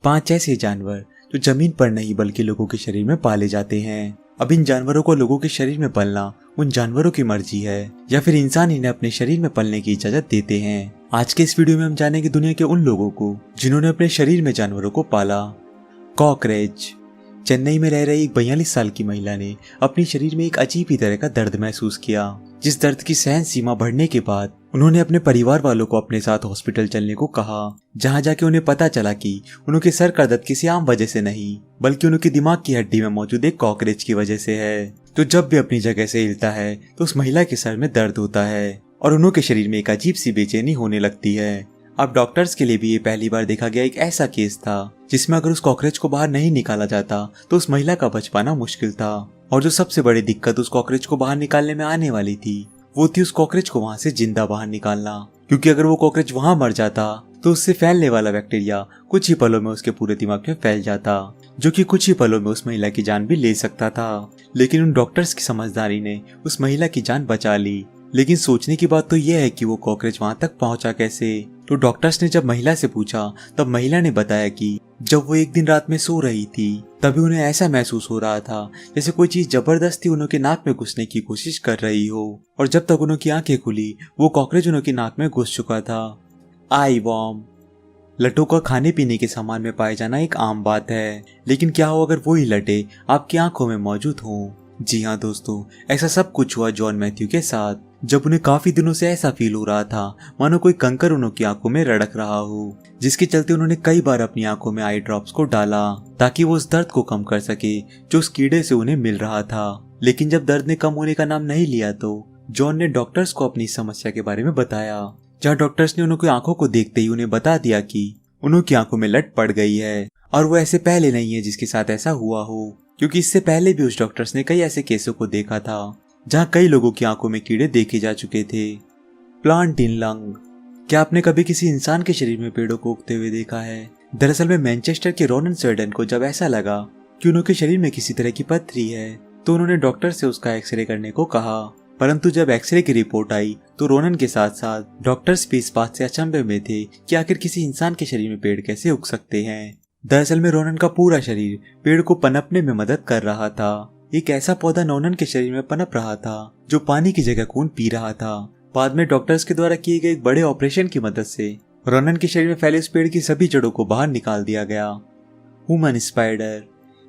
5 ऐसे जानवर जो जमीन पर नहीं बल्कि लोगों के शरीर में पाले जाते हैं। अब इन जानवरों को लोगों के शरीर में पलना उन जानवरों की मर्जी है या फिर इंसान इन्हें अपने शरीर में पलने की इजाजत देते हैं। आज के इस वीडियो में हम जानेंगे दुनिया के उन लोगों को जिन्होंने अपने शरीर में जानवरों को पाला। कॉकरोच। चेन्नई में रह रही एक 42 साल की महिला ने अपने शरीर में एक अजीब ही तरह का दर्द महसूस किया, जिस दर्द की सहन सीमा बढ़ने के बाद उन्होंने अपने परिवार वालों को अपने साथ हॉस्पिटल चलने को कहा, जहां जाके उन्हें पता चला कि उनके सर का दर्द किसी आम वजह से नहीं बल्कि उनके दिमाग की हड्डी में मौजूद एक कॉकरोच की वजह से है। तो जब भी अपनी जगह से हिलता है तो उस महिला के सर में दर्द होता है और उनके शरीर में एक अजीब सी बेचैनी होने लगती है। अब डॉक्टर्स के लिए भी ये पहली बार देखा गया एक ऐसा केस था जिसमें अगर उस कॉकरोच को बाहर नहीं निकाला जाता तो उस महिला का बच पाना मुश्किल था। और जो सबसे बड़ी दिक्कत उस कॉकरोच को बाहर निकालने में आने वाली थी वो थी उस कॉकरोच को वहां से जिंदा बाहर निकालना, क्योंकि अगर वो कॉकरोच वहां मर जाता तो उससे फैलने वाला बैक्टीरिया कुछ ही पलों में उसके पूरे दिमाग में फैल जाता, जो कि कुछ ही पलों में उस महिला की जान भी ले सकता था। लेकिन उन डॉक्टर्स की समझदारी ने उस महिला की जान बचा ली। लेकिन सोचने की बात तो यह है कि वो कॉकरोच वहां तक पहुंचा कैसे। तो डॉक्टर्स ने जब महिला से पूछा तब महिला ने बताया कि जब वो एक दिन रात में सो रही थी तभी उन्हें ऐसा महसूस हो रहा था जैसे कोई चीज जबरदस्ती उनके नाक में घुसने की कोशिश कर रही हो, और जब तक उनकी आंखें खुली वो कॉकरोच उनकी नाक में घुस चुका था। आई वॉर्म। लटों का खाने पीने के सामान में पाए जाना एक आम बात है, लेकिन क्या हो अगर वही लटे आपकी आंखों में मौजूद हों। जी हाँ दोस्तों, ऐसा सब कुछ हुआ जॉन मैथ्यू के साथ, जब उन्हें काफी दिनों से ऐसा फील हो रहा था मानो कोई कंकर उनकी आंखों में रड़क रहा हो, जिसके चलते उन्होंने कई बार अपनी आंखों में आई ड्रॉप्स को डाला ताकि वो उस दर्द को कम कर सके जो उस कीड़े से उन्हें मिल रहा था। लेकिन जब दर्द ने कम होने का नाम नहीं लिया तो जॉन ने डॉक्टर्स को अपनी समस्या के बारे में बताया, जहाँ डॉक्टर्स ने उनकी आंखों को देखते ही उन्हें बता दिया कि उनकी आंखों में लट पड़ गई है और वो ऐसे पहले नहीं है जिसके साथ ऐसा हुआ हो, क्योंकि इससे पहले भी उस डॉक्टर्स ने कई ऐसे केसों को देखा था जहाँ कई लोगों की आंखों में कीड़े देखे जा चुके थे। Plant in lung. क्या आपने कभी किसी इंसान के शरीर में पेड़ों को उगते हुए देखा है? दरअसल में मैनचेस्टर के रोनन स्वेडन को जब ऐसा लगा कि उनके शरीर में किसी तरह की पथरी है तो उन्होंने डॉक्टर से उसका एक्सरे करने को कहा, परंतु जब एक्सरे की रिपोर्ट आई तो रोनन के साथ साथ डॉक्टर्स भी इस बात से अचंभे में थे कि आखिर किसी इंसान के शरीर में पेड़ कैसे उग सकते हैं। दरअसल में रोनन का पूरा शरीर पेड़ को पनपने में मदद कर रहा था। एक ऐसा पौधा रोनन के शरीर में पनप रहा था जो पानी की जगह खून पी रहा था। बाद में डॉक्टर्स के द्वारा किए गए एक बड़े ऑपरेशन की मदद से रोनन के शरीर में फैले उस पेड़ की सभी जड़ों को बाहर निकाल दिया गया। Human spider.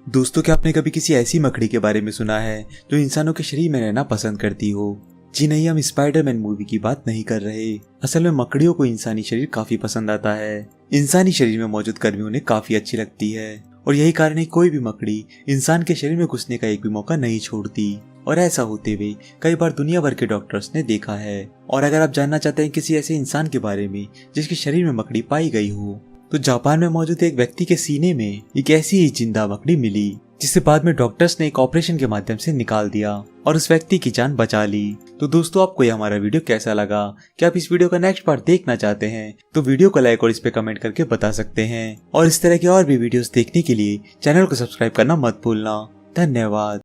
दोस्तों, क्या आपने कभी किसी ऐसी मकड़ी के बारे में सुना है जो इंसानों के शरीर में रहना पसंद करती हो? जी नहीं, हम स्पाइडरमैन मूवी की बात नहीं कर रहे। असल में मकड़ियों को इंसानी शरीर काफी पसंद आता है। इंसानी शरीर में मौजूद गर्मी उन्हें काफी अच्छी लगती है और यही कारण है कोई भी मकड़ी इंसान के शरीर में घुसने का एक भी मौका नहीं छोड़ती, और ऐसा होते हुए कई बार दुनिया भर के डॉक्टर्स ने देखा है। और अगर आप जानना चाहते हैं किसी ऐसे इंसान के बारे में जिसके शरीर में मकड़ी पाई गई हो, तो जापान में मौजूद एक व्यक्ति के सीने में एक ऐसी ही जिंदा मकड़ी मिली जिसे बाद में डॉक्टर्स ने एक ऑपरेशन के माध्यम से निकाल दिया और उस व्यक्ति की जान बचा ली। तो दोस्तों, आपको ये हमारा वीडियो कैसा लगा? क्या आप इस वीडियो का नेक्स्ट पार्ट देखना चाहते हैं? तो वीडियो को लाइक और इस पे कमेंट करके बता सकते हैं। और इस तरह के और भी वीडियोस देखने के लिए चैनल को सब्सक्राइब करना मत भूलना। धन्यवाद।